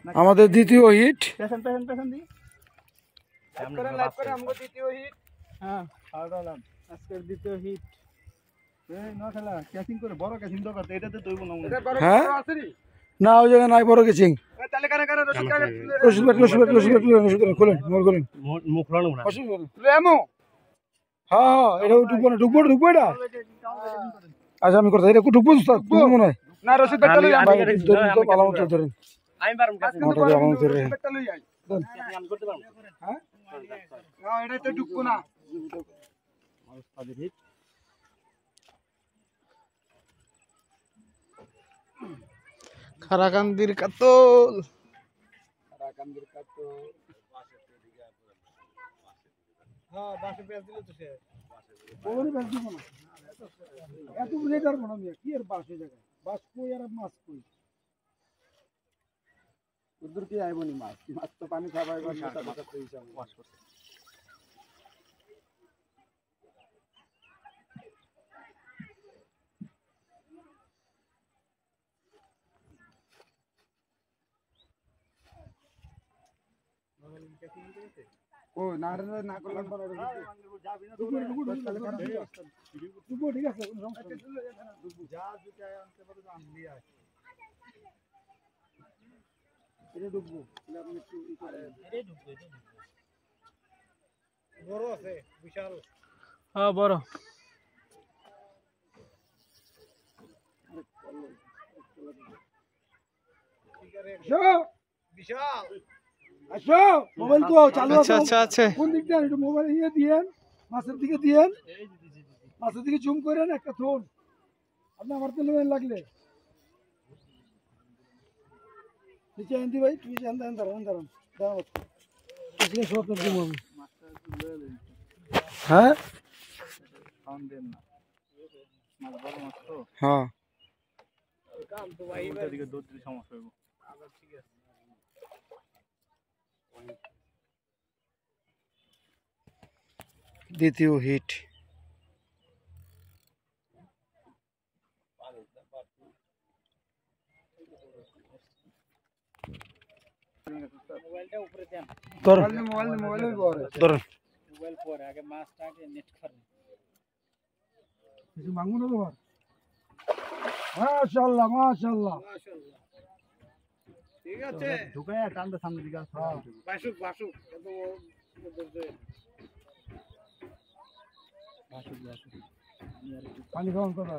আমাদের দ্বিতীয় হিট। পেছন পেছন পেছন দি লাইভ করে আমগো দ্বিতীয় হিট। হ্যাঁ আলাদা আজকের দ্বিতীয় হিট। এই না খেলা ক্যাচিং করে বড় ক্যাচিং দরকার এটাতে দইব না মনে হ্যাঁ না ওই জায়গায় নাই বড় গেছিং। তাহলে কারে কারে রশিদ কারে রশিদ খুলেন মোর করেন মুখ লানো না রশিদ লেমো। হ্যাঁ এটা ঢুকবো এটা। আচ্ছা আমি করতে এটা ঢুকবো মনে হয় না রশিদ বেটা লই ভাই ভালো মতো ধরেন। আমি পারম কাছে ভালো মতো ধরে বেটা লই আই আমি করতে পারবো। হ্যাঁ না এটা তো ঢুকবো না। খারাকান্দির কাতল হ্যাঁ বাসে পেঁয়াজ দিলে তো শেষ ওরে পেঁয়াজ দিব না এত বুঝে পারবো না কি আর বাসে জায়গা বাস কই আর মাছ কই উদ্দুর কি আইবনি মাছ মাছ তো পানি খাবার এবার মাথা মাথা কই যাও ওয়াশ করতে ও না না করলাম পরে যাবি না দুবো ঠিক আছে কোনো সমস্যা নেই দুবো যা দুটা আনতে পারো আনলি আয় এটা দুবো তাহলে আপনি একটু ই করেন এটা দুবো বড় আছে বিশাল হ্যাঁ বড় বিশাল আসো মোবাইল তো চালু আছে। আচ্ছা আছে কোন দিকটা একটু মোবাইল ইয়ে দিয়েন মাছের দিকে দিয়েন মাছের দিকে জুম করেন একটা ফোন আপনি আমার তেলে লাগলে নিচে আনতে ভাই তুই আনতে দাঁড়ান দাঁড়ান আসলে সব আপনার জুম হবে। হ্যাঁ হ্যাঁ সমস্যা হইব ঠিক আছে দ্বিতীয় হিট মোবাইলটা উপরে দেন ধরুন মোবাইল পরে ধরুন মোবাইল পরে আগে মাছটা আগে নেট করেন কিছু মাঙ্গু না তোমার মাশাআল্লাহ মাশাআল্লাহ ঠিক আছে ঢুকে টানতে সামনে দিকে হ্যাঁ বাসুক কত বাসুক পানি খাওয়ান কথা